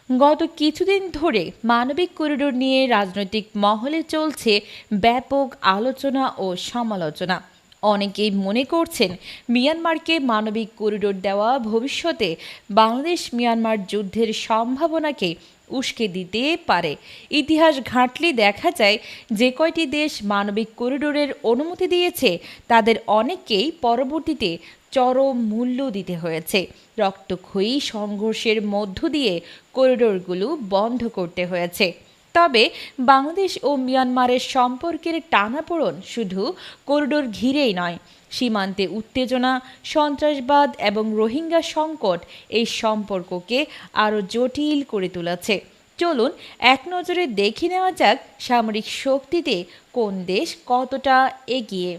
গত কিছুদিন ধরে মানবিক করিডোর নিয়ে রাজনৈতিক মহলে চলছে ব্যাপক আলোচনা ও সমালোচনা। অনেকেই মনে করছেন মিয়ানমারকে মানবিক করিডোর দেওয়া ভবিষ্যতে বাংলাদেশ মিয়ানমার যুদ্ধের সম্ভাবনাকে উস্কে দিতে পারে। ইতিহাস ঘাঁটলে দেখা যায় যে কয়টি দেশ মানবিক করিডোরের অনুমতি দিয়েছে তাদের অনেককেই পরবর্তীতে চরম মূল্য দিতে হয়েছে। রক্তক্ষয়ী সংঘর্ষের মধ্য দিয়ে করিডোরগুলো বন্ধ করতে হয়েছে। তবে বাংলাদেশ ও মিয়ানমারের সম্পর্কের টানাপোড়েন শুধু করিডোর ঘিরেই নয়, সীমান্তে উত্তেজনা, সন্ত্রাসবাদ এবং রোহিঙ্গা সংকট এই সম্পর্ককে আরও জটিল করে তুলেছে। চলুন এক নজরে দেখে নেওয়া যাক সামরিক শক্তিতে কোন দেশ কতটা এগিয়ে।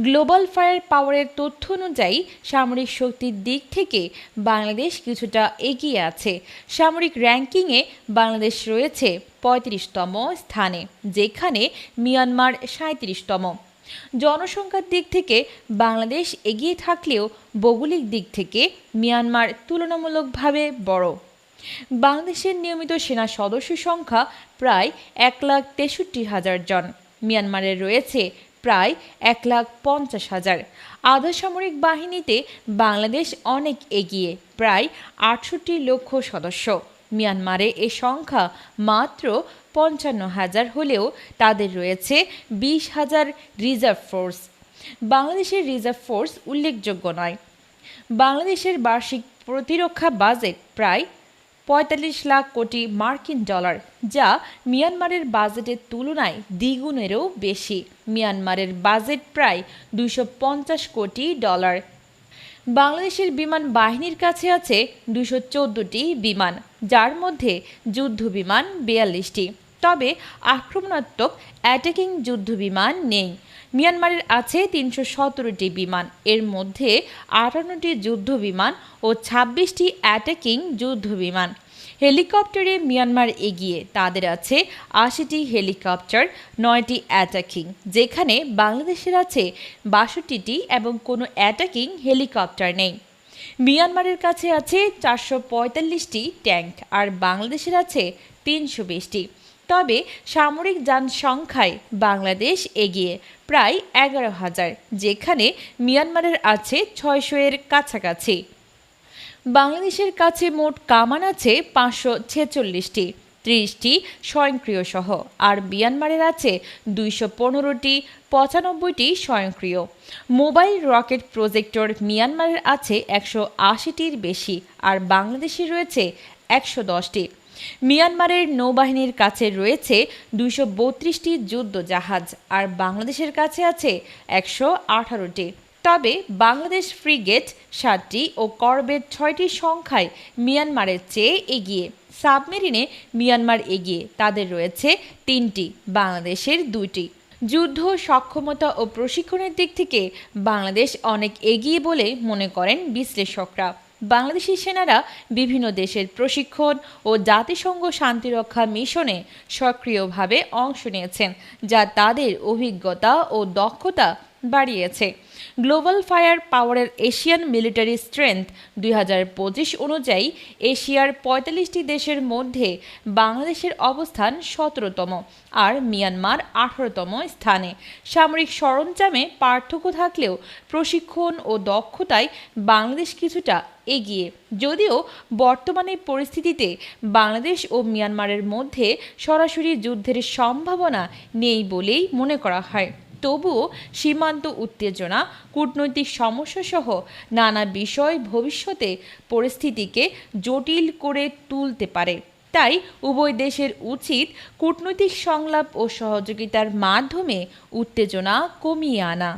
গ্লোবাল ফায়ার পাওয়ারের তথ্য অনুযায়ী সামরিক শক্তির দিক থেকে বাংলাদেশ কিছুটা এগিয়ে আছে। সামরিক র্যাঙ্কিংয়ে বাংলাদেশ রয়েছে ৩৫তম স্থানে, যেখানে মিয়ানমার ৩৭তম। জনসংখ্যার দিক থেকে বাংলাদেশ এগিয়ে থাকলেও ভৌগোলিক দিক থেকে মিয়ানমার তুলনামূলকভাবে বড়। বাংলাদেশের নিয়মিত সেনা সদস্য সংখ্যা প্রায় ১,৬৩,০০০ জন। মিয়ানমারের রয়েছে প্রায় ১,৫০,০০০। আধা সামরিক বাহিনীতে বাংলাদেশ অনেক এগিয়ে, প্রায় ৬৮ লক্ষ সদস্য। মিয়ানমারে এ সংখ্যা মাত্র ৫৫,০০০ হলেও তাদের রয়েছে ২০,০০০ রিজার্ভ ফোর্স। বাংলাদেশের রিজার্ভ ফোর্স উল্লেখযোগ্য নয়। বাংলাদেশের বার্ষিক প্রতিরক্ষা বাজেট প্রায় ৪৫ লাখ কোটি মার্কিন ডলার, যা মিয়ানমারের বাজেটের তুলনায় দ্বিগুণেরও বেশি। মিয়ানমারের বাজেট প্রায় ২৫০ কোটি ডলার। বাংলাদেশের বিমান বাহিনীর কাছে আছে ২১৪টি বিমান, যার মধ্যে যুদ্ধ বিমান ৪২টি। তবে আক্রমণাত্মক অ্যাটাকিং যুদ্ধ বিমান নেই। মিয়ানমারের আছে ৩১৭টি বিমান, এর মধ্যে ৫৮টি যুদ্ধ বিমান ও ২৬টি অ্যাটাকিং যুদ্ধ বিমান। হেলিকপ্টারে মিয়ানমার এগিয়ে, তাদের আছে ৮০টি হেলিকপ্টার, ৯টি অ্যাটাকিং, যেখানে বাংলাদেশের আছে ৬২টি এবং কোনো অ্যাটাকিং হেলিকপ্টার নেই। মিয়ানমারের কাছে আছে ৪৪৫টি ট্যাঙ্ক আর বাংলাদেশের আছে ৩২০টি। তবে সামরিক যান সংখ্যায় বাংলাদেশ এগিয়ে, প্রায় ১১,০০০, যেখানে মিয়ানমারের আছে ৬০০-এর কাছাকাছি। বাংলাদেশের কাছে মোট কামান আছে ৫৪৬টি, ৩০টি স্বয়ংক্রিয় সহ, আর মিয়ানমারের আছে ২১৫টি, ৯৫টি স্বয়ংক্রিয়। মোবাইল রকেট প্রজেক্টর মিয়ানমারের আছে ১৮০টির বেশি আর বাংলাদেশে রয়েছে ১১০টি। মিয়ানমারের নৌবাহিনীর কাছে রয়েছে ২৩২টি যুদ্ধ জাহাজ আর বাংলাদেশের কাছে আছে ১১৮টি। তবে বাংলাদেশ ফ্রিগেট ৭টি ও করভেট ৬টি সংখ্যায় মিয়ানমারের চেয়ে এগিয়ে। সাবমেরিনে মিয়ানমার এগিয়ে, তাদের রয়েছে ৩টি, বাংলাদেশের ২টি। যুদ্ধ সক্ষমতা ও প্রশিক্ষণের দিক থেকে বাংলাদেশ অনেক এগিয়ে বলে মনে করেন বিশ্লেষকরা। বাংলাদেশি সেনারা বিভিন্ন দেশের প্রশিক্ষণ ও জাতিসংঘ শান্তিরক্ষা মিশনে সক্রিয়ভাবে অংশ নিয়েছেন, যা তাদের অভিজ্ঞতা ও দক্ষতা বাড়িয়েছে। গ্লোবাল ফায়ার পাওয়ারের এশিয়ান মিলিটারি স্ট্রেংথ ২০২৫ অনুযায়ী এশিয়ার ৪৫টি দেশের মধ্যে বাংলাদেশের অবস্থান ১৭তম আর মিয়ানমার ১৮তম স্থানে। সামরিক সরঞ্জামে পার্থক্য থাকলেও প্রশিক্ষণ ও দক্ষতায় বাংলাদেশ কিছুটা এগিয়ে, যদিও বর্তমানে পরিস্থিতিতে বাংলাদেশ ও মিয়ানমারের মধ্যে সরাসরি যুদ্ধের সম্ভাবনা নেই বলেই মনে করা হয়। তবুও সীমান্ত উত্তেজনা, কূটনৈতিক সমস্যাসহ নানা বিষয় ভবিষ্যতে পরিস্থিতিকে জটিল করে তুলতে পারে। তাই উভয় দেশের উচিত কূটনৈতিক সংলাপ ও সহযোগিতার মাধ্যমে উত্তেজনা কমিয়ে আনা।